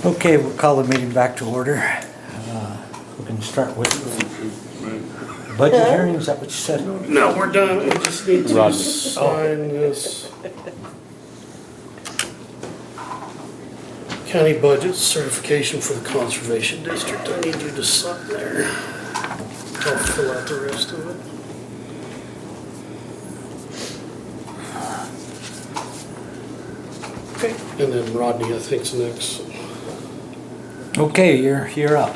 Okay, we'll call the meeting back to order. We can start with budget hearing, is that what you said? No, we're done. We just need to Rodney. sign this county budget certification for the conservation district. I need you to sign there. I'll fill out the rest of it. Okay, and then Rodney, I think's next. Okay, you're up.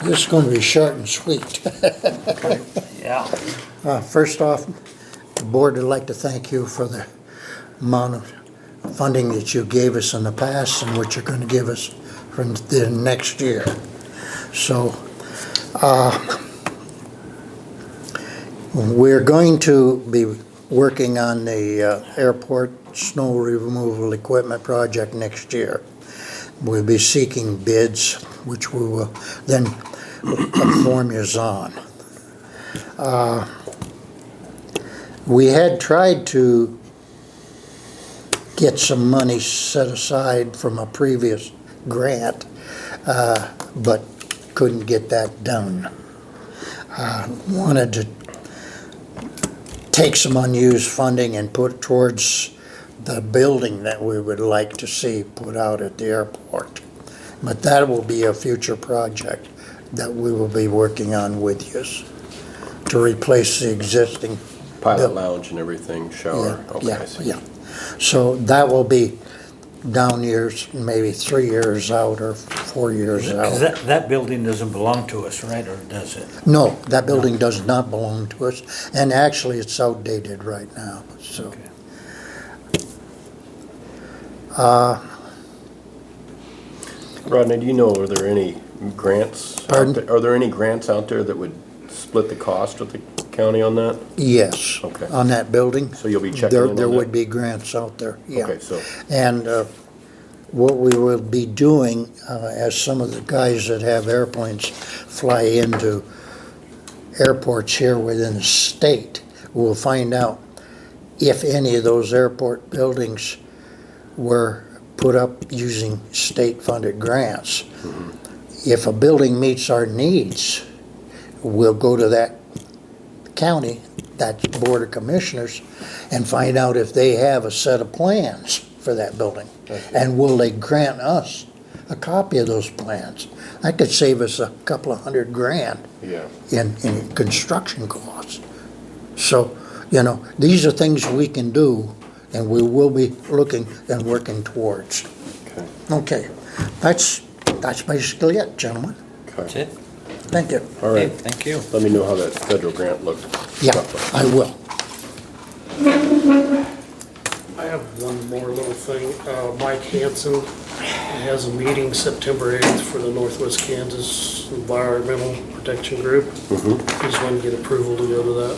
This is going to be short and sweet. Yeah. First off, the board would like to thank you for the amount of funding that you gave us in the past and what you're going to give us for the next year. So, we're going to be working on the airport snow removal equipment project next year. We'll be seeking bids, which we will then inform you on. We had tried to get some money set aside from a previous grant, but couldn't get that done. Wanted to take some unused funding and put it towards the building that we would like to see put out at the airport. But that will be a future project that we will be working on with you to replace the existing. Pilot lounge and everything, shower. Yeah, Okay, yeah, I see. yeah. So that will be down years, maybe 3 years out or 4 years 'Cause out. that building doesn't belong to us, right, or does it? No, that building does not belong to us, and actually it's outdated right now, so. Okay. Rodney, do you know, are there any grants? Pardon? Are there any grants out there that would split the cost with the county on that? Yes, Okay. on that building. So you'll be checking in on There that? would be grants out there, yeah. Okay, so, And what we will be doing, as some of the guys that have airplanes fly into airports here within the state, we'll find out if any of those airport buildings were put up using state-funded grants. If a building meets our needs, we'll go to that county, that Board of Commissioners, and find out if they have a set of plans for that building. And will they grant us a copy of those plans? That could save us a couple of $100,000 yeah. in construction costs. So, these are things we can do, and we will be looking and working towards. Okay. Okay, that's basically it, gentlemen. That's Okay. it? Thank you. All Okay, right. thank you. Let me know how that federal grant looked. Yeah, I will. I have one more little thing. Mike Hanson has a meeting September 8th for the Northwest Kansas Environmental Protection Group. He's going to get approval to go to that.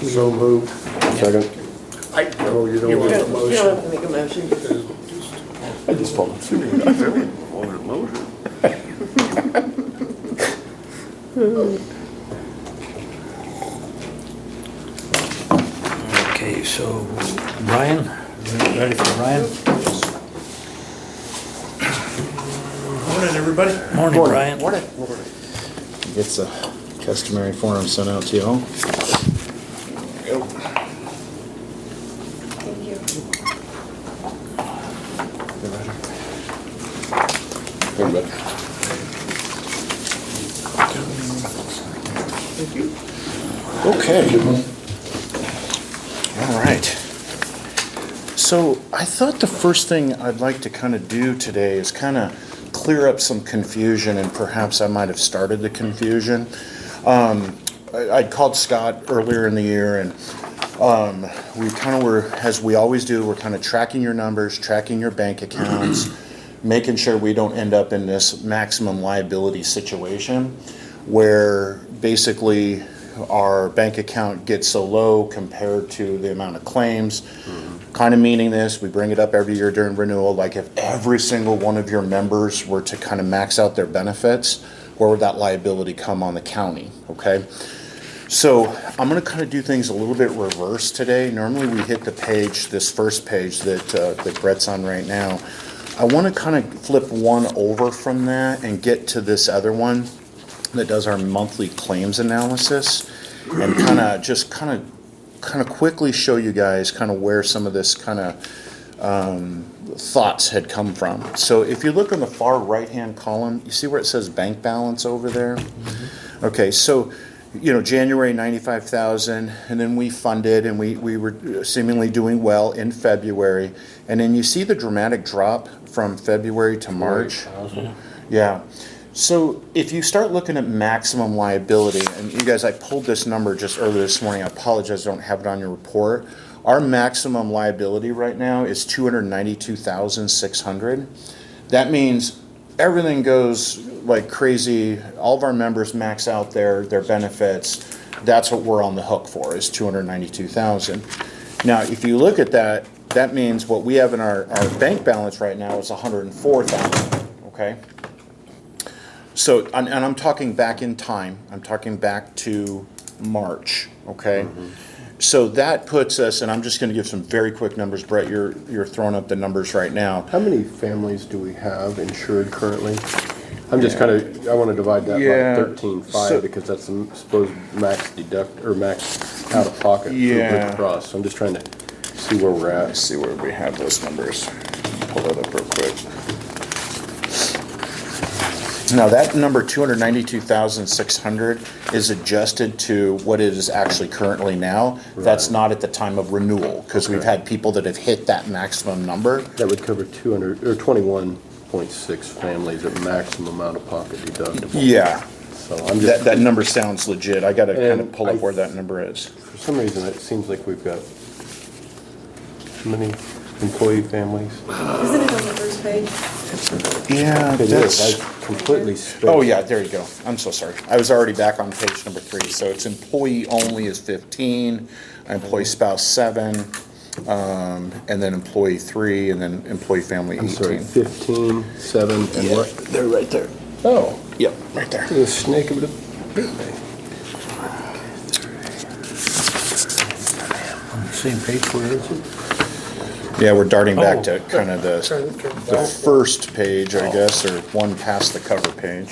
So moved. Second. Oh, you don't want a You don't motion? have to make a motion. I just followed suit. Okay, so Brian, ready for Brian? Morning, everybody. Morning, Brian. Gets a customary form sent out to you all. Thank you. Everybody. Okay. All right. So I thought the first thing I'd like to kind of do today is kind of clear up some confusion, and perhaps I might have started the confusion. I'd called Scott earlier in the year, and we kind of were, as we always do, we're kind of tracking your numbers, tracking your bank accounts, making sure we don't end up in this maximum liability situation where basically our bank account gets so low compared to the amount of claims. Kind of meaning this, we bring it up every year during renewal, like if every single one of your members were to kind of max out their benefits, where would that liability come on the county, okay? So I'm gonna kind of do things a little bit reverse today. Normally we hit the page, this first page that Brett's on right now. I wanna kind of flip one over from that and get to this other one that does our monthly claims analysis and kind of quickly show you guys kind of where some of this kind of thoughts had come from. So if you look on the far right-hand column, you see where it says bank balance over there? Okay, so, January 95,000, and then we funded and we were seemingly doing well in February. And then you see the dramatic drop from February to March. Yeah. So if you start looking at maximum liability, and you guys, I pulled this number just earlier this morning. I apologize, I don't have it on your report. Our maximum liability right now is $292,600. That means everything goes like crazy. All of our members max out their benefits. That's what we're on the hook for, is $292,000. Now, if you look at that, that means what we have in our bank balance right now is $104,000. Okay. So, and I'm talking back in time. I'm talking back to March. Okay. So that puts us, and I'm just going to give some very quick numbers. Brett, you're throwing up the numbers right now. How many families do we have insured currently? I'm just I want to divide that Yeah. by 13.5 because that's the supposed max deduct or max out of pocket Yeah. for Blue Cross. So I'm just trying to see where we're at. Let's see where we have those numbers. Pull that up real quick. Now that number 292,600 is adjusted to what it is actually currently now. That's not at the time of renewal, because we've had people that have hit that maximum number. That would cover 200 or 21.6 families at maximum out of pocket deductible. Yeah, So I'm just that number sounds legit. I gotta kind of And pull up I- where that number is. for some reason it seems like we've got too many employee families. Isn't it on the first page? Yeah, It is. I completely spaced. Oh, yeah, there you go. I'm so sorry. I was already back on page number 3. So it's employee only is 15, employee spouse 7, and then employee 3, and then employee family 18. I'm sorry, 15, 7, and what? They're right there. Oh, Yep, right there. the snake of the bit me. On the same page, where is it? Yeah, we're darting back Oh, to kind of the first page, I guess, or one past the cover page.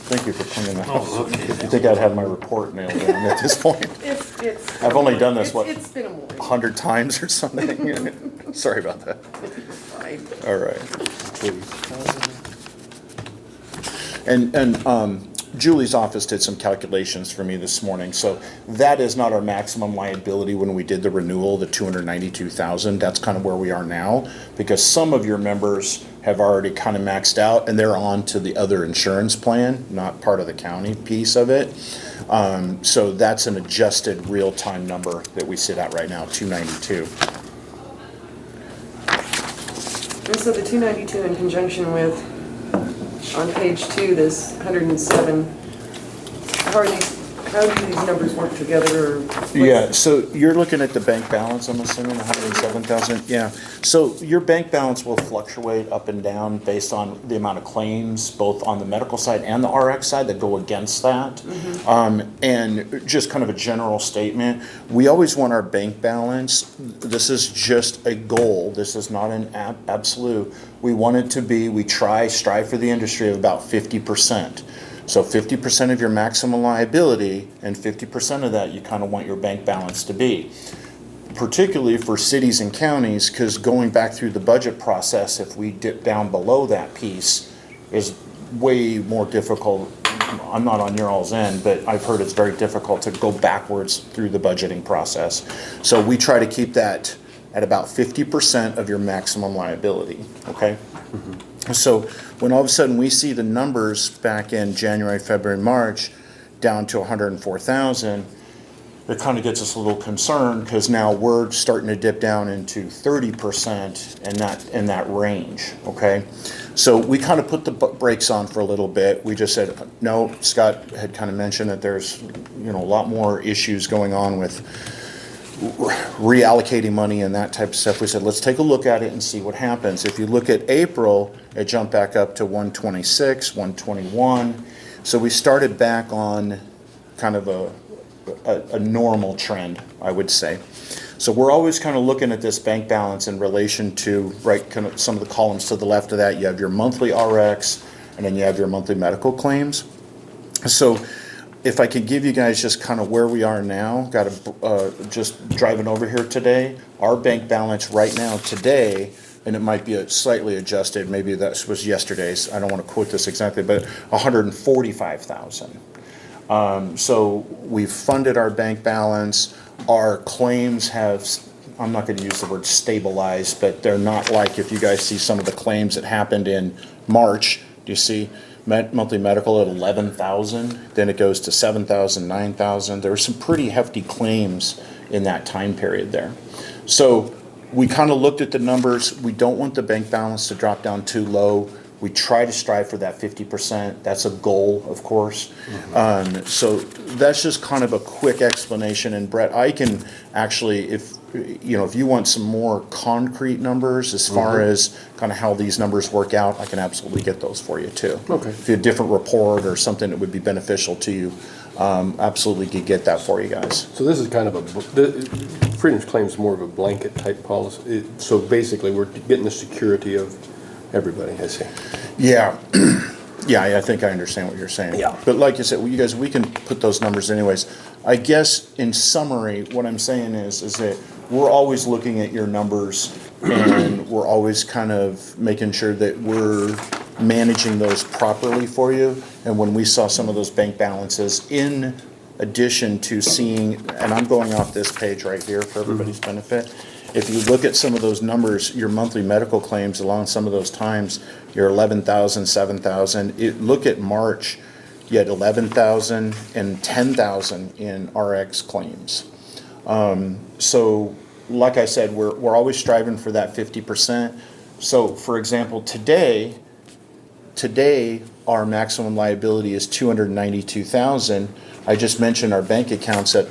Thank you for pointing that out. Oh, okay. You think I'd have my report nailed down at this point? It's. I've only done this, what, It's been a morning. 100 times or something? Sorry about that. Fine. All right. Please. And Julie's office did some calculations for me this morning. So that is not our maximum liability when we did the renewal, the 292,000. That's kind of where we are now, because some of your members have already kind of maxed out and they're on to the other insurance plan, not part of the county piece of it. So that's an adjusted real-time number that we sit at right now, 292. And so the 292 in conjunction with, on page 2, this 107, how do these numbers work together? Or what's- Yeah, so you're looking at the bank balance, I'm assuming, 107,000? Yeah, so your bank balance will fluctuate up and down based on the amount of claims, both on the medical side and the RX side that go against that. And just kind of a general statement, we always want our bank balance, this is just a goal, this is not an absolute. We want it to be, we strive for the industry of about 50%. So 50% of your maximum liability, and 50% of that you kind of want your bank balance to be. Particularly for cities and counties, because going back through the budget process, if we dip down below that piece, is way more difficult. I'm not on your all's end, but I've heard it's very difficult to go backwards through the budgeting process. So we try to keep that at about 50% of your maximum liability, okay? So when all of a sudden we see the numbers back in January, February, March down to 104,000, it kind of gets us a little concerned, because now we're starting to dip down into 30% in that range, okay? So we kind of put the brakes on for a little bit. We just said, no, Scott had kind of mentioned that there's, a lot more issues going on with reallocating money and that type of stuff. We said, let's take a look at it and see what happens. If you look at April, it jumped back up to 126, 121. So we started back on kind of a normal trend, I would say. So we're always kind of looking at this bank balance in relation to, right, kind of some of the columns to the left of that. You have your monthly RX, and then you have your monthly medical claims. So if I could give you guys just kind of where we are now, just driving over here today, our bank balance right now today, and it might be slightly adjusted, maybe that was yesterday's, I don't want to quote this exactly, but 145,000. So we've funded our bank balance. Our claims have, I'm not going to use the word stabilized, but they're not like if you guys see some of the claims that happened in March. Do you see monthly medical at 11,000? Then it goes to 7,000, 9,000. There were some pretty hefty claims in that time period there. So we kind of looked at the numbers. We don't want the bank balance to drop down too low. We try to strive for that 50%. That's a goal, of course. So that's just kind of a quick explanation. And Brett, I can actually, if you want some more concrete numbers as far as kind of how these numbers work out, I can absolutely get those for you too. Okay. If you have a different report or something that would be beneficial to you, absolutely could get that for you guys. So this is kind of Freedom's Claim is more of a blanket type policy. So basically, we're getting the security of everybody, I see. Yeah. Yeah, I think I understand what you're saying. Yeah. But like you said, you guys, we can put those numbers anyways. I guess in summary, what I'm saying is that we're always looking at your numbers and we're always kind of making sure that we're managing those properly for you. And when we saw some of those bank balances, in addition to seeing, and I'm going off this page right here for everybody's benefit, if you look at some of those numbers, your monthly medical claims along some of those times, you're 11,000, 7,000. Look at March, you had 11,000 and 10,000 in RX claims. So like I said, we're always striving for that 50%. So for example, today our maximum liability is 292,000. I just mentioned our bank accounts or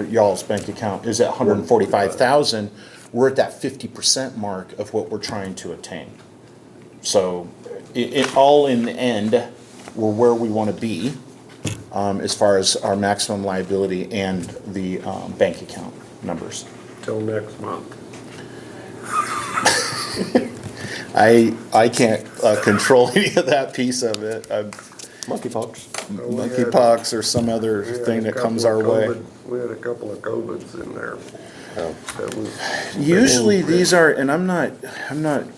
y'all's bank account is at 145,000. We're at that 50% mark of what we're trying to attain. So it all in the end, we're where we want to be as far as our maximum liability and the bank account numbers. Till next month. I can't control any of that piece of it. Monkeypox. Monkeypox or some other thing that comes our way. We had a couple of COVIDs in there. That was. Usually these are, and I'm not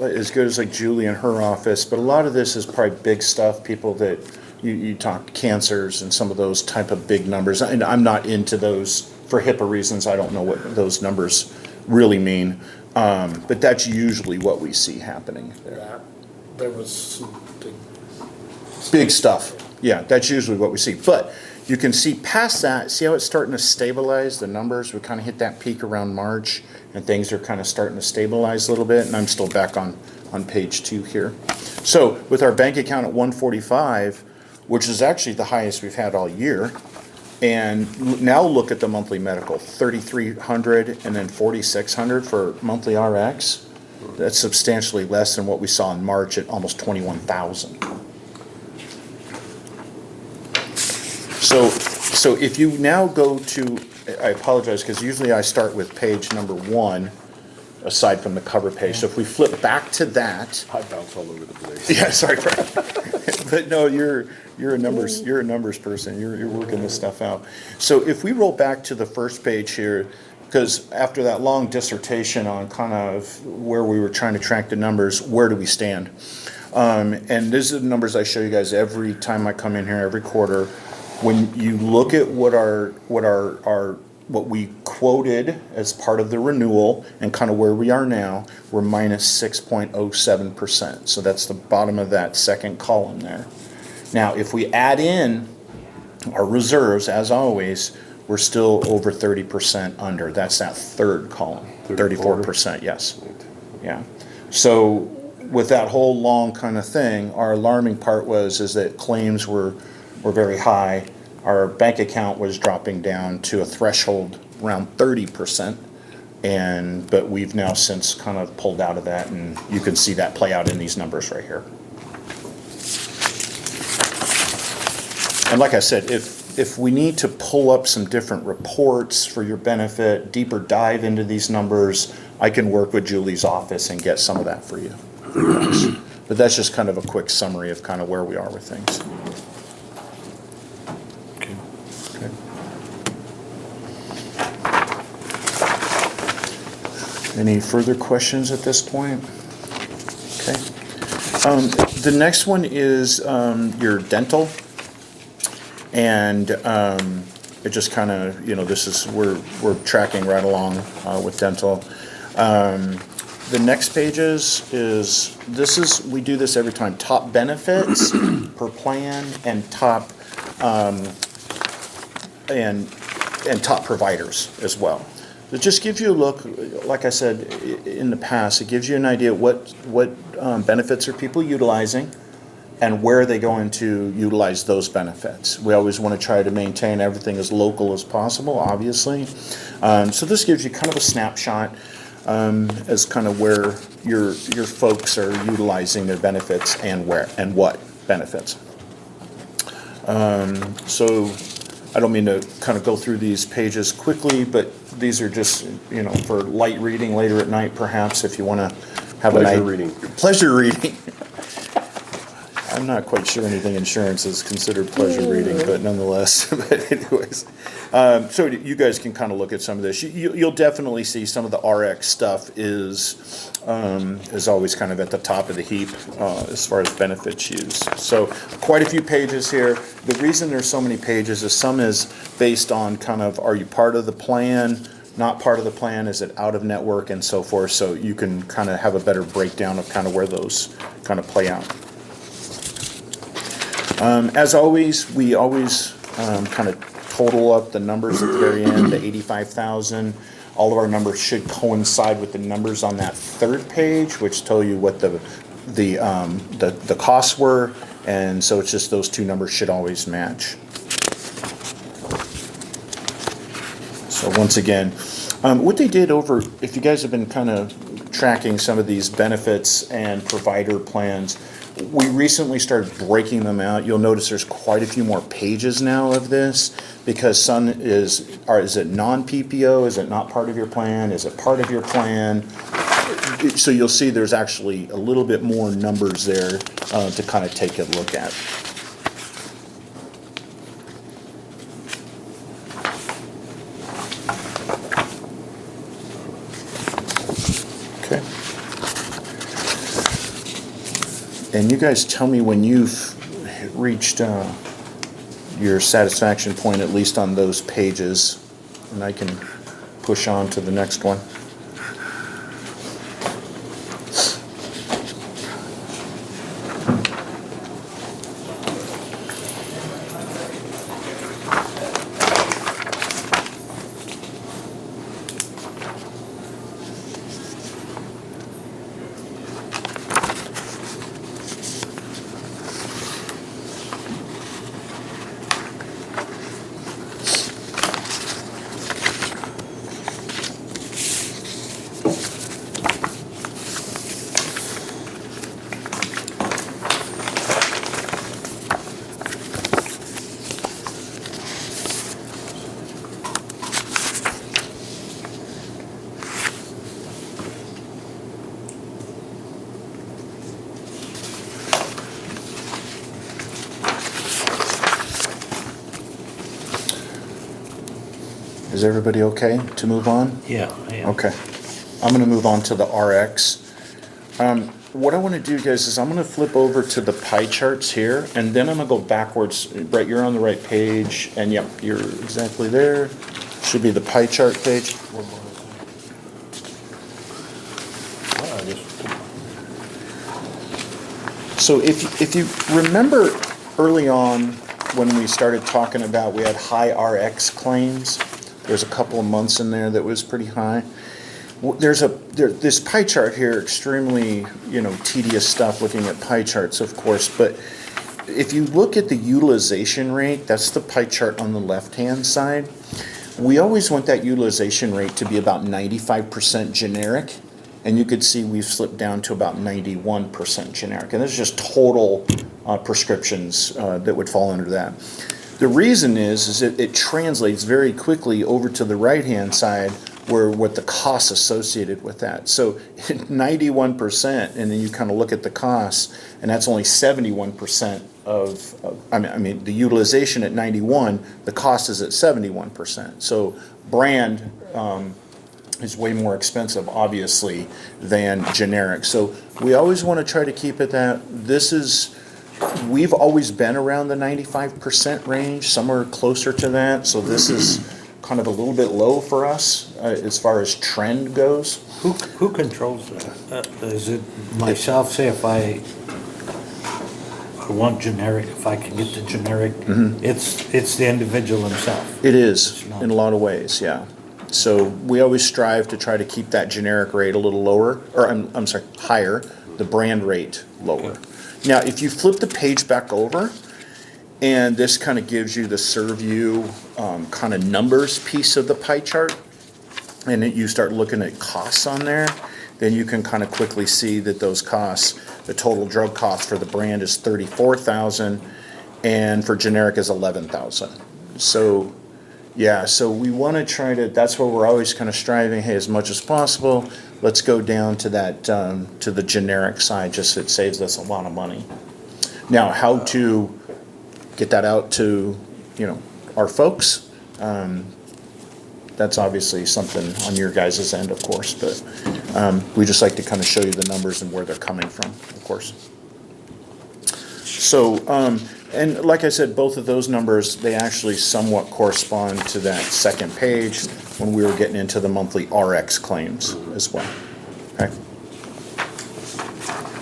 as good as like Julie in her office, but a lot of this is probably big stuff, people that you talk cancers and some of those type of big numbers. And I'm not into those for HIPAA reasons. I don't know what those numbers really mean. But that's usually what we see happening there. There was some Big stuff. Yeah, that's usually what we see. But you can see past that, see how it's starting to stabilize the numbers? We kind of hit that peak around March and things are kind of starting to stabilize a little bit. And I'm still back on page 2 here. So with our bank account at 145, which is actually the highest we've had all year, and now look at the monthly medical, 3,300 and then 4,600 for monthly RX. That's substantially less than what we saw in March at almost 21,000. So if you now go to, I apologize because usually I start with page number 1, aside from the cover page. So if we flip back to that, I bounce all over the place. yeah, sorry, Frank. But no, you're a numbers person. You're working this stuff out. So if we roll back to the first page here, because after that long dissertation on kind of where we were trying to track the numbers, where do we stand? And these are the numbers I show you guys every time I come in here, every quarter. When you look at what we quoted as part of the renewal and kind of where we are now, we're minus 6.07%. So that's the bottom of that second column there. Now, if we add in our reserves, as always, we're still over 30% under. That's that third column, 34%, yes. Yeah. So with that whole long kind of thing, our alarming part is that claims were very high. Our bank account was dropping down to a threshold around 30%, but we've now since kind of pulled out of that, and you can see that play out in these numbers right here. And like I said, if if we need to pull up some different reports for your benefit, deeper dive into these numbers, I can work with Julie's office and get some of that for you. But that's just kind of a quick summary of kind of where we are with things. Okay. Any further questions at this point? Okay. The next one is your dental. And it just kind of, this is, we're tracking right along with dental. The next pages we do this every time, top benefits per plan and top, and top providers as well. It just gives you a look, like I said in the past, it gives you an idea what benefits are people utilizing and where are they going to utilize those benefits. We always want to try to maintain everything as local as possible, obviously. So this gives you kind of a snapshot as kind of where your folks are utilizing their benefits and where and what benefits. So I don't mean to kind of go through these pages quickly, but these are just, for light reading later at night, perhaps, if you want to have a night. Pleasure reading. Pleasure reading. I'm not quite sure anything insurance is considered pleasure reading, but nonetheless, but anyways. So you guys can kind of look at some of this. You'll definitely see some of the RX stuff is always kind of at the top of the heap as far as benefits used. So quite a few pages here. The reason there's so many pages is some is based on kind of, are you part of the plan, not part of the plan, is it out of network, and so forth. So you can kind of have a better breakdown of kind of where those kind of play out. As always, we always kind of total up the numbers at the very end, the 85,000. All of our numbers should coincide with the numbers on that third page, which tell you what the costs were, and so it's just those two numbers should always match. So once again, what they did over, if you guys have been kind of tracking some of these benefits and provider plans, we recently started breaking them out. You'll notice there's quite a few more pages now of this because some is it non-PPO? Is it not part of your plan? Is it part of your plan? So you'll see there's actually a little bit more numbers there to kind of take a look at. Okay. And you guys tell me when you've reached your satisfaction point, at least on those pages, and I can push on to the next one. Is everybody okay to move on? Yeah, I am. Okay. I'm going to move on to the RX. What I want to do, guys, is I'm going to flip over to the pie charts here, and then I'm going to go backwards. Brett, you're on the right page, and yep, you're exactly there. Should be the pie chart page. So if you remember early on when we started talking about we had high RX claims, there's a couple of months in there that was pretty high. This pie chart here, extremely, tedious stuff looking at pie charts, of course, but if you look at the utilization rate, that's the pie chart on the left-hand side. We always want that utilization rate to be about 95% generic, and you could see we've slipped down to about 91% generic, and this is just total prescriptions that would fall under that. The reason is it translates very quickly over to the right-hand side where what the costs associated with that. So 91%, and then you kind of look at the costs, and that's only 71% I mean, the utilization at 91, the cost is at 71%. So brand is way more expensive, obviously, than generic. So we always want to try to keep it that, we've always been around the 95% range, somewhere closer to that. So this is kind of a little bit low for us as far as trend goes. Who controls that? Is it myself, say if I want generic, if I can get the generic, it's the individual himself. It is, It's not. in a lot of ways, yeah. So we always strive to try to keep that generic rate a little lower, or I'm sorry, higher, the brand rate lower. Now, if you flip the page back over, and this kind of gives you the ServU kind of numbers piece of the pie chart, and you start looking at costs on there, then you can kind of quickly see that those costs, the total drug cost for the brand is $34,000, and for generic is $11,000. So, yeah, so we want to try to, that's where we're always kind of striving, hey, as much as possible, let's go down to that, to the generic side, just it saves us a lot of money. Now, how to get that out to, our folks, that's obviously something on your guys' end, of course, but we just like to kind of show you the numbers and where they're coming from, of course. So, and like I said, both of those numbers, they actually somewhat correspond to that second page when we were getting into the monthly RX claims as well. Okay?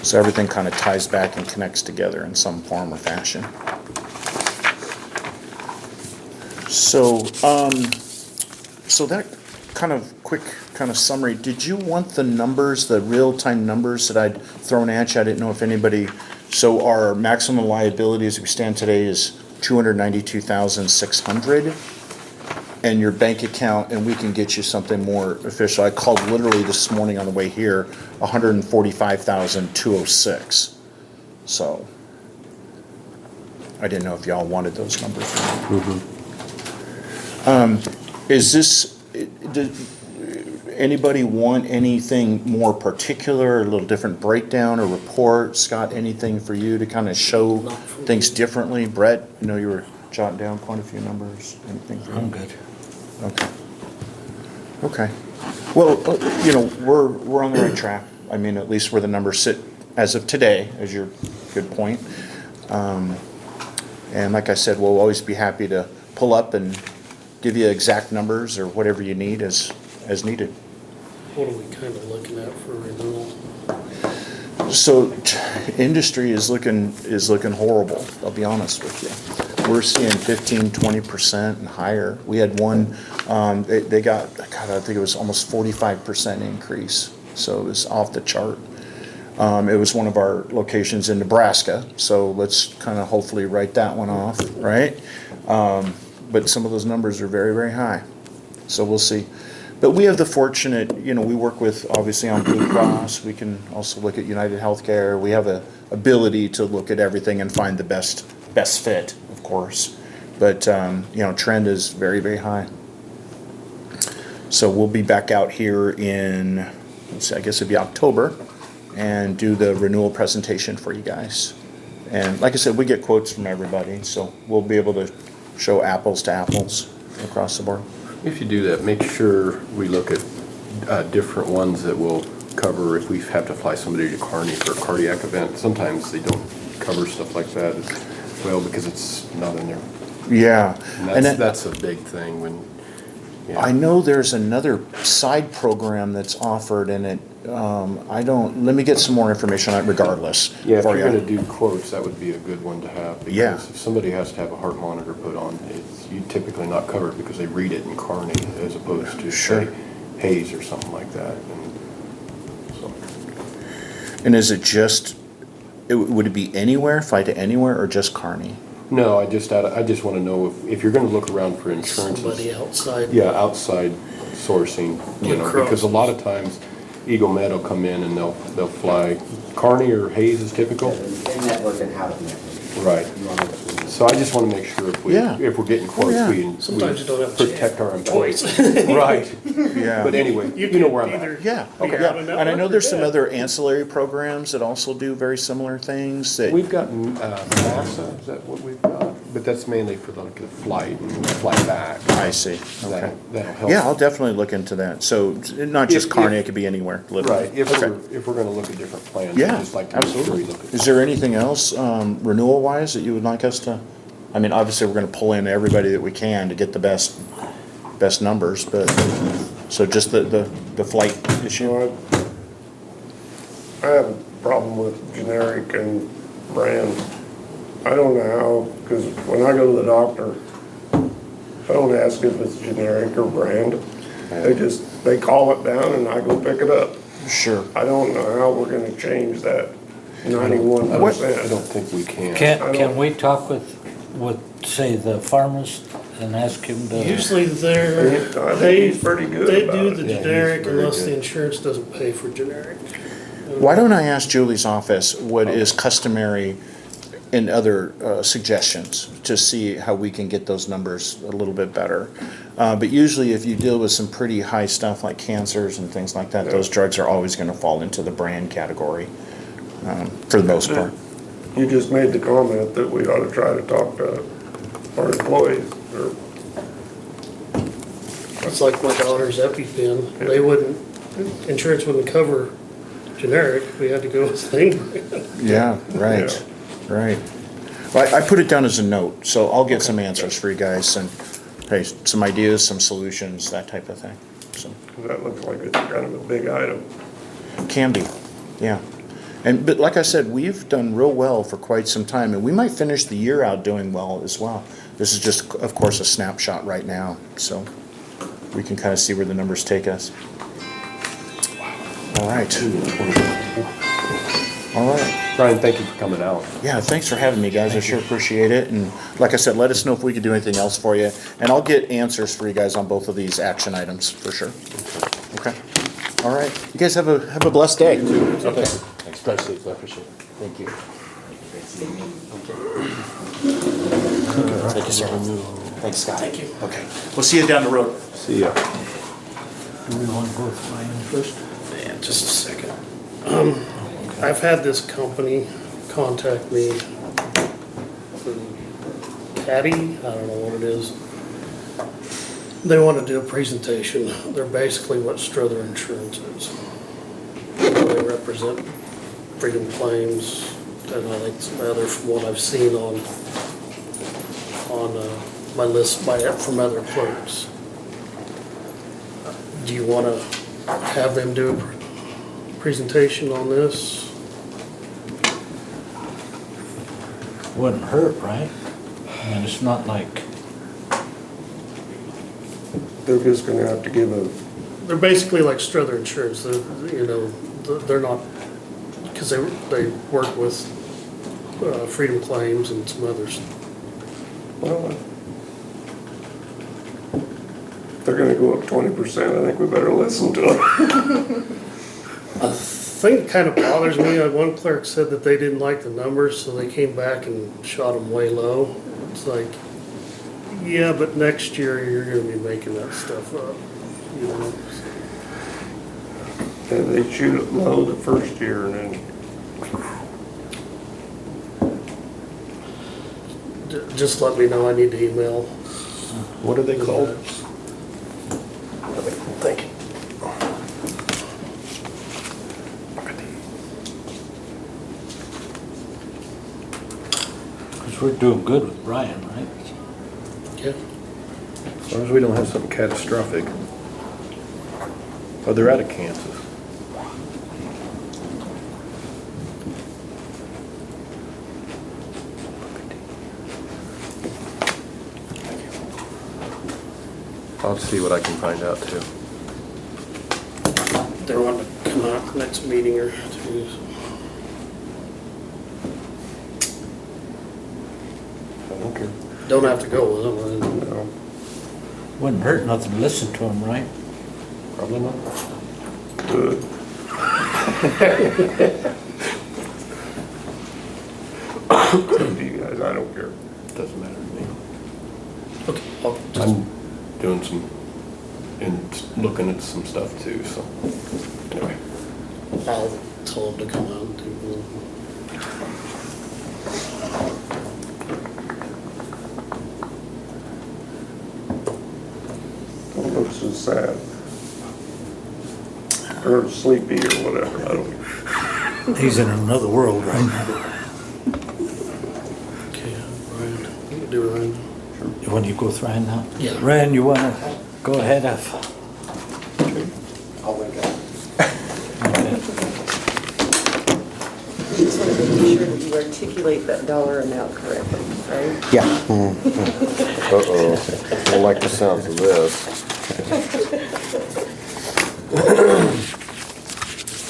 So everything kind of ties back and connects together in some form or fashion. So, so that kind of quick kind of summary, did you want the numbers, the real-time numbers that I'd thrown at you? I didn't know if anybody, so our maximum liability as we stand today is $292,600. And your bank account, and we can get you something more official. I called literally this morning on the way here, $145,206. So I didn't know if y'all wanted those numbers. Is this, did anybody want anything more particular, a little different breakdown or report? Scott, anything for you to kind of show things differently? Brett, I know you were jotting down quite a few numbers. Anything for you? I'm good. Okay. Okay. Well, we're on the right track. I mean, at least where the numbers sit as of today, as your good point. And like I said, we'll always be happy to pull up and give you exact numbers or whatever you need as needed. What are we kind of looking at for renewal? So industry is looking horrible, I'll be honest with you. We're seeing 15-20% and higher. We had one, they got, God, I think it was almost 45% increase. So it was off the chart. It was one of our locations in Nebraska, so let's kind of hopefully write that one off, right? But some of those numbers are very, very high. So we'll see. But we have the fortunate, we work with, obviously, on Blue Cross. We can also look at United Healthcare. We have the ability to look at everything and find the best fit, of course. But, trend is very, very high. So we'll be back out here in, let's see, I guess it'd be October, and do the renewal presentation for you guys. And like I said, we get quotes from everybody, so we'll be able to show apples to apples across the board. If you do that, make sure we look at different ones that will cover if we have to fly somebody to Kearney for a cardiac event. Sometimes they don't cover stuff like that as well because it's not in there. Yeah. And that's a big thing when, I know there's another side program that's offered, and it, let me get some more information on it regardless. Yeah, if for you're you. gonna do quotes, that would be a good one to have. Yeah. Because if somebody has to have a heart monitor put on, you typically not cover it because they read it in Kearney as opposed to, Sure. say, Hayes or something like that. And so, And is it just, would it be anywhere, fly to anywhere, or just Kearney? no, I just wanna know if you're gonna look around for insurances. Somebody outside. Yeah, outside sourcing, Blue Cross. because a lot of times Eagle Med will come in and they'll fly, Kearney or Hayes is typical. In network and out of network. Right. You want to- So I just want to make sure Yeah. if we're getting quotes, yeah. we Sometimes you don't have a protect our employees. choice. Right. Yeah. But anyway, you know where I'm either at. Yeah, be okay, out yeah. of And I know network or there's some dead. other ancillary programs that also do very similar things that, We've got NASA, is that what we've got? But that's mainly for like the flight and flight back. I see, okay. That'll help. Yeah, I'll definitely look into that. So not just If- Kearney, if- it could be anywhere, literally. Right, if Okay. we're gonna look at different plans, I'd Yeah, just like to make sure we absolutely. look at. Is there anything else, renewal wise, that you would like us to, I mean, obviously, we're gonna pull in everybody that we can to get the best numbers, but, so just the flight issue? You know, I have a problem with generic and brand. I don't know how, because when I go to the doctor, I don't ask if it's generic or brand. They call it down and I go pick it up. Sure. I don't know how we're gonna change that 91%. I don't think we can. Can we talk with, say, the pharmacist and ask him to? Usually I think he's pretty good they about do it. the Yeah, he's generic very unless good. the insurance doesn't pay for generic. Why don't I ask Julie's office what is customary in other suggestions to see how we can get those numbers a little bit better? But usually if you deal with some pretty high stuff like cancers and things like that, those drugs are always gonna fall into the brand category, for the most part. You just made the comment that we ought to try to talk to our employees, or, It's like my daughter's EpiPen, they wouldn't, insurance wouldn't cover generic, we had to go with name brand. Yeah, right, right. Well, I put it down as a note, so I'll get some answers for you guys and, hey, some ideas, some solutions, that type of thing, so. that looks like it's kind of a big item. Can be, yeah. But like I said, we've done real well for quite some time, and we might finish the year out doing well as well. This is just, of course, a snapshot right now, so we can kind of see where the numbers take us. All right. All right. Brian, thank you for coming out. Yeah, thanks for having me, guys. I sure appreciate it. And like I said, let us know if we can do anything else for you. And I'll get answers for you guys on both of these action items, for sure. Okay. All right. You guys have a blessed day. Okay. Thanks, drive safe, I appreciate it. Thank you. Thank you, sir. Thanks, Scott. Thank you. Okay. We'll see you down the road. See ya. Do we want to go with mine first? Man, just a second. I've had this company contact me, Caddy, I don't know what it is. They want to do a presentation. They're basically what Strother Insurance is. They represent Freedom Claims, and I think some other from what I've seen on my list from other clerks. Do you want to have them do a presentation on this? Wouldn't hurt, right? I mean, it's not like, They're just gonna have to give a, They're basically like Strother Insurance, they're not, because they work with Freedom Claims and some others. well, if they're gonna go up 20%, I think we better listen to them. The thing that kind of bothers me, one clerk said that they didn't like the numbers, so they came back and shot them way low. It's like, yeah, but next year you're gonna be making that stuff up, you know? And they shoot it low the first year and then, Just let me know, I need to email. What are they called? thank you. because we're doing good with Brian, right? Yeah. As long as we don't have something catastrophic. Oh, they're out of Kansas. I'll see what I can find out too. They want to come out next meeting or two. I don't care. Don't have to go with them. No. Wouldn't hurt nothing to listen to him, right? Probably not. Good. To you guys, I don't care. doesn't matter to me. Okay, I'll just, I'm doing some, and looking at some stuff too, so, anyway. I'll tell them to come out and do Don't look so sad. Or sleepy or whatever, I don't know. He's in another world right now. Okay, Ryan, you can do Ryan. You want to go with Ryan now? Yeah. Ryan, you want to go ahead of? I'll wake up. Okay. You just want to make sure that you articulate that dollar amount correctly, right? Yeah. Uh-oh, I don't like the sounds of this.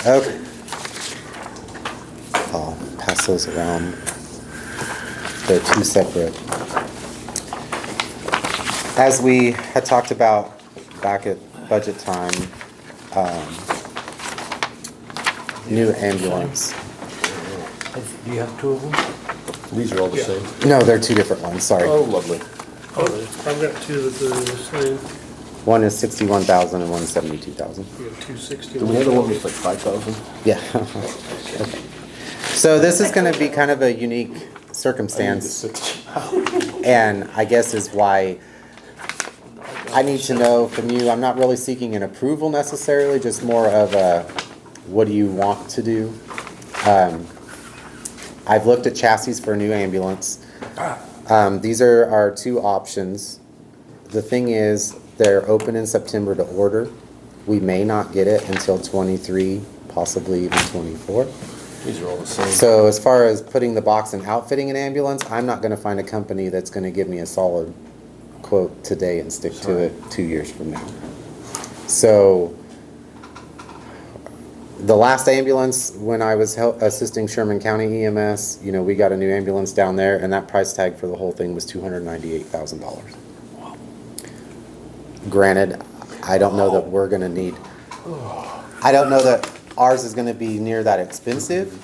Okay. I'll pass those around. They're two separate. As we had talked about back at budget time, new ambulance. Do you have two of them? These are all the Yeah. same? No, they're two different ones, sorry. Oh, lovely. Oh, I've got two that are the same. One is 61,000 and one is 72,000. You have 260. Do we have the one that's like 5,000? Yeah. Okay. So this is gonna be kind of a unique circumstance, and I guess is why I need to know from you. I'm not really seeking an approval necessarily, just more of a, what do you want to do? I've looked at chassis for a new ambulance. These are our two options. The thing is, they're open in September to order. We may not get it until 23, possibly even 24. These are all the same. So as far as putting the box and outfitting an ambulance, I'm not gonna find a company that's gonna give me a solid quote today and stick to it 2 years from now. So the last ambulance, when I was assisting Sherman County EMS, you know, we got a new ambulance down there, and that price tag for the whole thing was $298,000. Granted, I don't know that we're gonna need, I don't know that ours is gonna be near that expensive,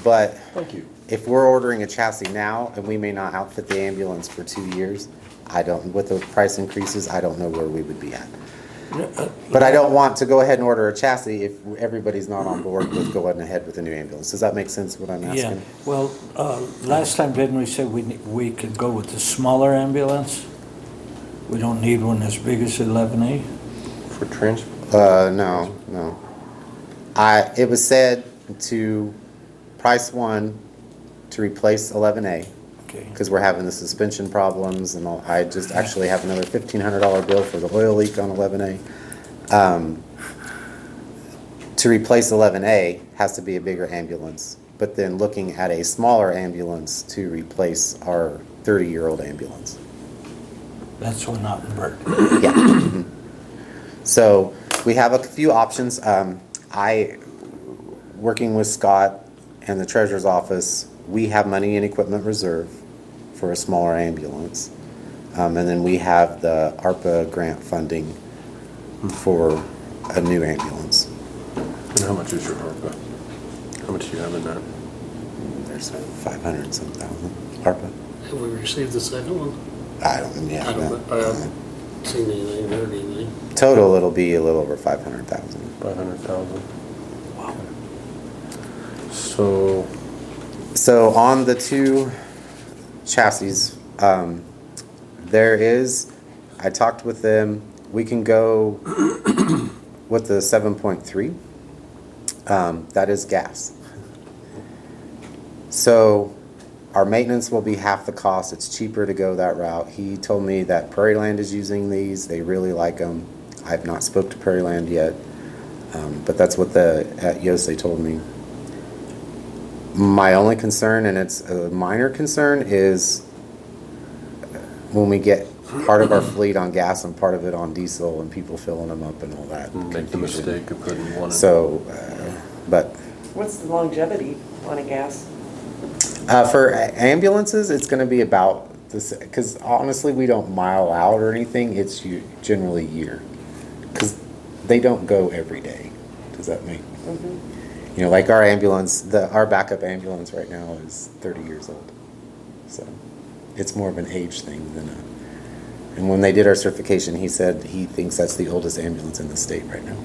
but Thank you. if we're ordering a chassis now and we may not outfit the ambulance for 2 years, with the price increases, I don't know where we would be at. But I don't want to go ahead and order a chassis if everybody's not on board with going ahead with a new ambulance. Does that make sense what I'm Yeah, asking? well, last time didn't we say we could go with the smaller ambulance? We don't need one as big as 11A? For transport? No. It was said to price one to replace 11A, Okay. because we're having the suspension problems and all. I just actually have another $1,500 bill for the oil leak on 11A. To replace 11A has to be a bigger ambulance, but then looking at a smaller ambulance to replace our 30-year-old ambulance. That's one out in Burt. Yeah. So we have a few options. Working with Scott and the treasurer's office, we have money in equipment reserve for a smaller ambulance. And then we have the ARPA grant funding for a new ambulance. And how much is your ARPA? How much do you have in that? There's 500 and some thousand. ARPA? Have we received the second one? I don't, yeah. I haven't seen anything, heard anything. Total, it'll be a little over 500,000. 500,000. Wow. So, So on the two chassis, I talked with them, we can go with the 7.3. That is gas. So our maintenance will be half the cost. It's cheaper to go that route. He told me that Prairie Land is using these. They really like them. I've not spoke to Prairie Land yet, but that's what at Yosei told me. My only concern, and it's a minor concern, is when we get part of our fleet on gas and part of it on diesel and people filling them up and all that. make the confusion. mistake of putting one in. So, but What's the longevity on a gas? for ambulances, it's going to be about this, because honestly, we don't mile out or anything. It's generally year, because they don't go every day. Does that make? You know, like our ambulance, our backup ambulance right now is 30 years old. So It's more of an age thing than a, and when they did our certification, he said he thinks that's the oldest ambulance in the state right now.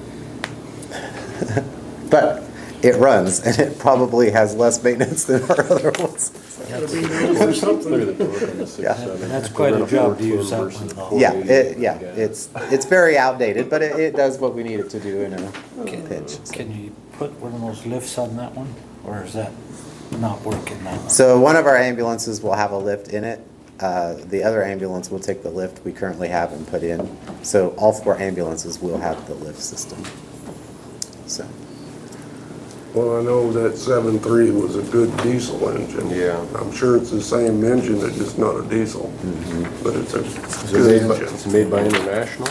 But it runs, and it probably has less maintenance than our other ones. Gotta be known for something. Look at the torque on the 6.7. And that's quite a job to use that Versus one. the Yeah, 480. it's very outdated, but it does what we need it to do in a pinch. So. Can you put one of those lifts on that one, or is that not working now? So one of our ambulances will have a lift in it. The other ambulance will take the lift we currently have and put in. So all 4 ambulances will have the lift system. So, Well, I know that 7.3 was a good diesel engine. Yeah. I'm sure it's the same engine, it's just not a diesel. But it's a Is it good made by- engine. It's made by International?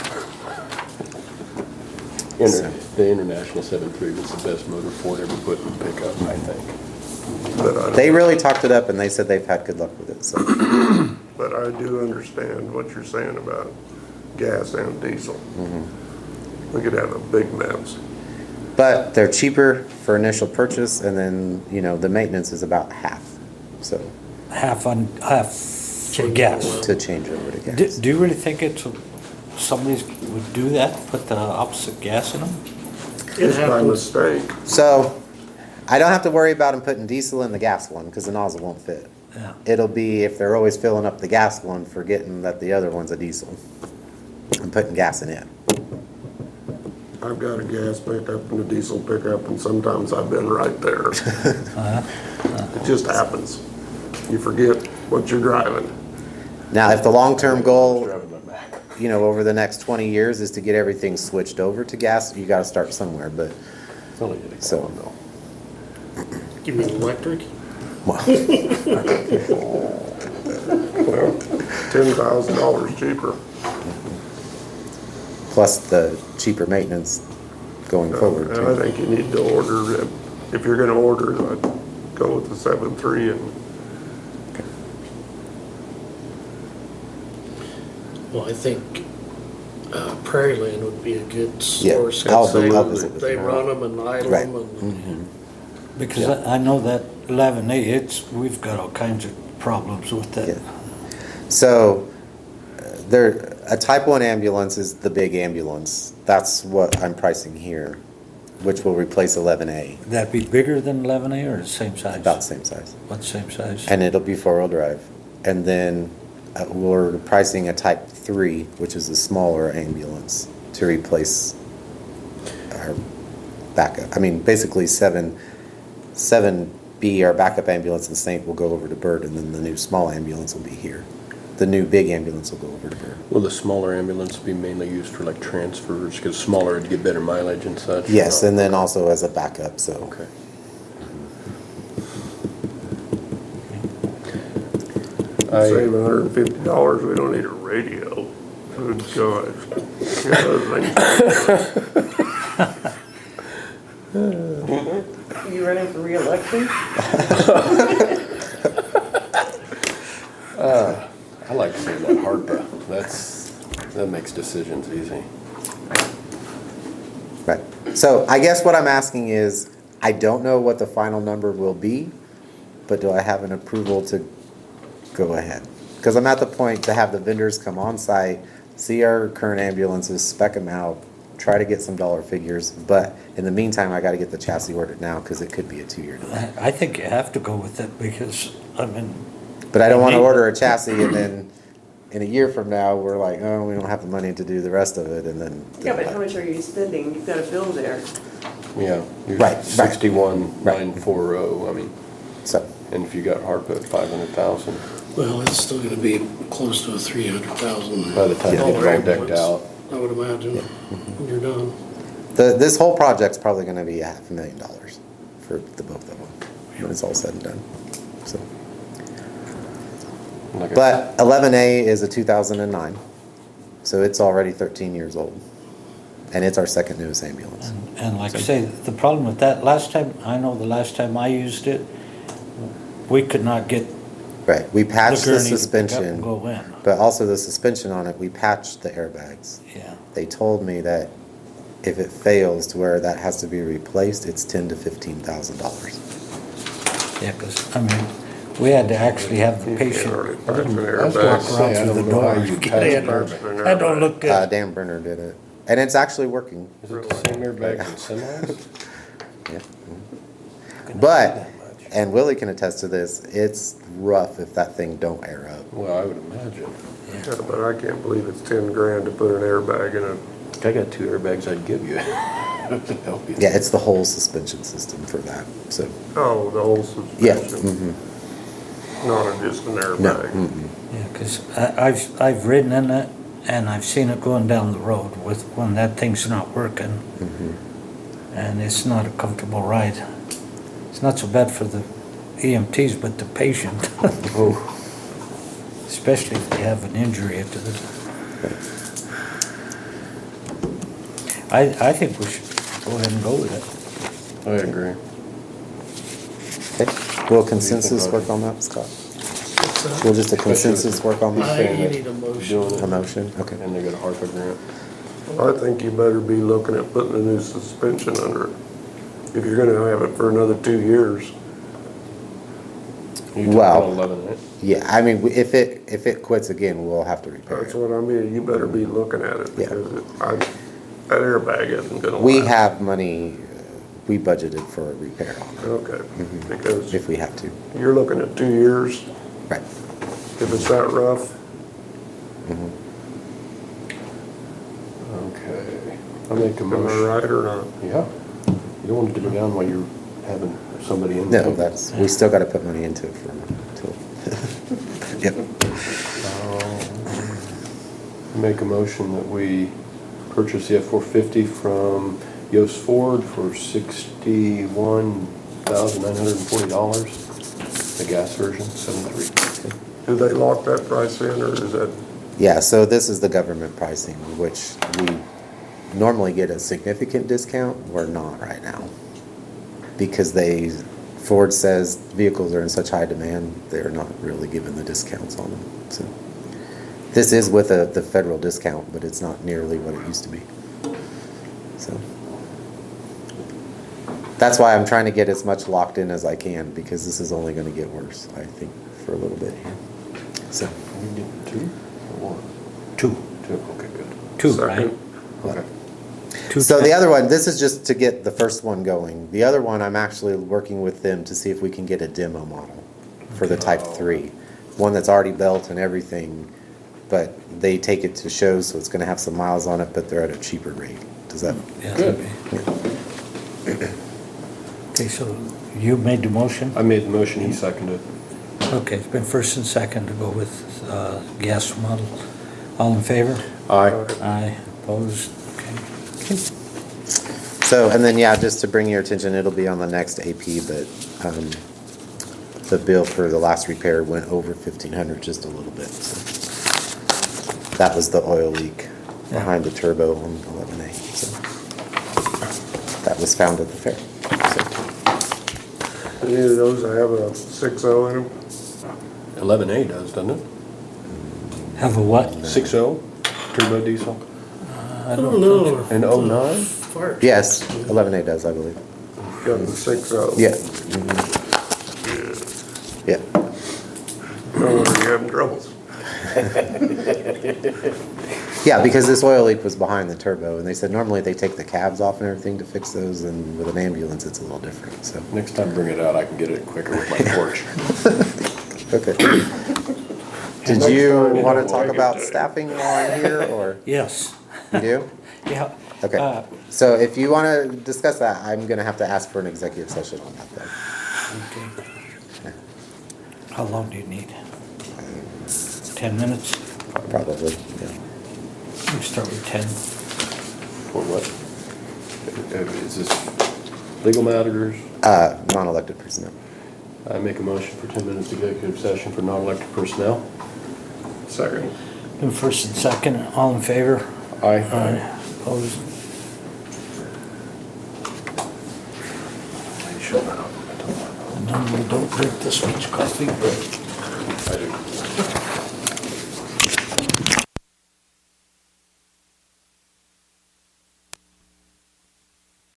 The International 7.3 was the best motor Ford ever put in a pickup, I think. But they really talked it up and they said they've had good luck with it, so. But I do understand what you're saying about gas and diesel. We could have a big mess. But they're cheaper for initial purchase and then, you know, the maintenance is about half, so, Half for gas. to change over to Do gas. do you really think somebody would do that, put the opposite gas in them? It It's by happens. mistake. So, I don't have to worry about them putting diesel in the gas one, because the nozzle won't fit. Yeah. It'll be if they're always filling up the gas one, forgetting that the other one's a diesel, and putting gas in it. I've got a gas pickup and a diesel pickup, and sometimes I've been right there. It just happens. You forget what you're driving. Now, if the long-term goal, Driving my Mac. you know, over the next 20 years is to get everything switched over to gas, you gotta start somewhere, but, It's only gonna So- come though. You mean electric? well, Well, $10,000 cheaper. plus the cheaper maintenance going forward, And I too. think you need to order, if you're gonna order, I'd go with the 7.3 and Well, I think Prairie Land would be a good Yeah, source. I'll They visit with they them. run them and idle Right. them and. Because I know that 11A, we've got all kinds of problems with Yeah. that. So, a type 1 ambulance is the big ambulance. That's what I'm pricing here, which will replace 11A, That'd be bigger than 11A or the same size? about the same size. What, same size? And it'll be 4-wheel drive. And then we're pricing a type 3, which is a smaller ambulance, to replace our backup. I mean, basically 7B, our backup ambulance in Saint, will go over to Byrd, and then the new small ambulance will be here. The new big ambulance will go over to Byrd. Will the smaller ambulance be mainly used for like transfers, because smaller would get better mileage and such? Yes, and then also as a backup, so. Okay. save $150, we don't need a radio. Good God. Yeah, those things- You running for reelection? I like seeing that HARPA. That makes decisions easy. Right. So I guess what I'm asking is, I don't know what the final number will be, but do I have an approval to go ahead? Because I'm at the point to have the vendors come on site, see our current ambulances, spec them out, try to get some dollar figures, but in the meantime, I gotta get the chassis ordered now, because it could be a 2-year delay. I think you have to go with it because, I mean, But I don't wanna order a chassis and then in a year from now, we're like, oh, we don't have the money to do the rest of it, and then. Yeah, but how much are you spending? You've got a bill there. Yeah. you're Right, right. 61,940, I mean, So, and if you got HARPA at 500,000, Well, it's still gonna be close to a 300,000. by the time you get it all decked out. I would imagine, when you're done. this whole project's probably gonna be $500,000 for the both of them, when it's all said and done, so. Like I- But 11A is a 2009, so it's already 13 years old. And it's our second newest ambulance. and like I say, the problem with that, the last time I used it, we could not get Right, we the patched the gurney to pick up suspension, and go in. but also the suspension on it, we patched the airbags. Yeah. They told me that if it fails to where that has to be replaced, it's $10,000 to $15,000. Yeah, because, I mean, We had to actually have the You can't patient hardly pass an I was airbag. gonna say, I through the don't know how door you to get pass in an there. airbag. That don't look good. Dan Brenner did it, and it's actually working. Is it the same airbag as semis? Yeah. But, and Willie can attest to this, it's rough if that thing don't air up. Well, I would imagine. Yeah, but I can't believe it's 10 grand to put an airbag in a, I got 2 airbags I'd give you. To help you. Yeah, it's the whole suspension system for that, so, oh, the whole yeah. suspension, mhm. not just an No, airbag. mm-mm. Yeah, because I've ridden in it and I've seen it going down the road with, when that thing's not working. And it's not a comfortable ride. It's not so bad for the EMTs, but the patient. Oh, Especially if they have an injury to the. I think we should go ahead and go with it. I agree. okay. Will consensus work on that, Scott? Will just a consensus work on that? You need a motion. Doing A it, motion, okay. and they got a ARPA grant. I think you better be looking at putting a new suspension under it. If you're gonna have it for another 2 years. You Well- talking 11, right? Yeah, I mean, if it quits again, we'll have to repair That's it. what I mean, you better be looking at it, Yeah. because that airbag isn't gonna last. We have money, we budgeted for a repair on Okay, it, because if we have to. you're looking at 2 years, Right. if it's that rough, Okay. I make a am I motion. right or not? Yeah. You don't want it to go down while you're having somebody in. No, that's, we still gotta put money into it for, till. Yep. Make a motion that we purchase the F-450 from Yost Ford for $61,940. The gas version, 7.3. Do they lock that price in, or is that, Yeah, so this is the government pricing, which we normally get a significant discount. We're not right now. Because Ford says vehicles are in such high demand, they're not really giving the discounts on them, so. This is with the federal discount, but it's not nearly what it used to be. So. That's why I'm trying to get as much locked in as I can, because this is only gonna get worse, I think, for a little bit here. So, We did 2 or 1? Two, 2, okay, good. right? second? Okay. Two so the ten- other one, this is just to get the first one going. The other one, I'm actually working with them to see if we can get a demo model for the Type 3. One that's already built and everything, but they take it to shows, so it's gonna have some miles on it, but they're at a cheaper rate. Does that? Yeah, that'd be- Okay, so you made the motion? I made the motion, he seconded. Okay, it's been first and second to go with gas model. All in favor? Aye. Aye, opposed? Okay. So, and then, yeah, just to bring your attention, it'll be on the next AP, but, the bill for the last repair went over 1,500 just a little bit, so. That was the oil leak behind the turbo on 11A, so. That was found at the fair, so. Any of those have a 6.0 in them? 11A does, doesn't it? Have a what? 6.0 turbo diesel. I don't know. And 09? Fire. Yes, 11A does, I believe. Got the 6.0. Yeah. Yeah. No wonder you're having troubles. Yeah, because this oil leak was behind the turbo, and they said normally they take the cabs off and everything to fix those, and with an ambulance, it's a little different, so. Next time bring it out, I can get it quicker with my torch. Okay. Did Next you time, want to we'll talk make it about to- staffing while I'm here, or Yes. you do? Yeah. Okay, so if you want to discuss that, I'm gonna have to ask for an executive session on that, though. Okay. How long do you need? 10 minutes? Probably, yeah. We start with 10. For what? Is this legal matters? Non-elected personnel. I make a motion for 10 minutes executive session for non-elected personnel. Second. Been first and second, all in favor? Aye. Opposed? And then we don't drink this much coffee, but I do.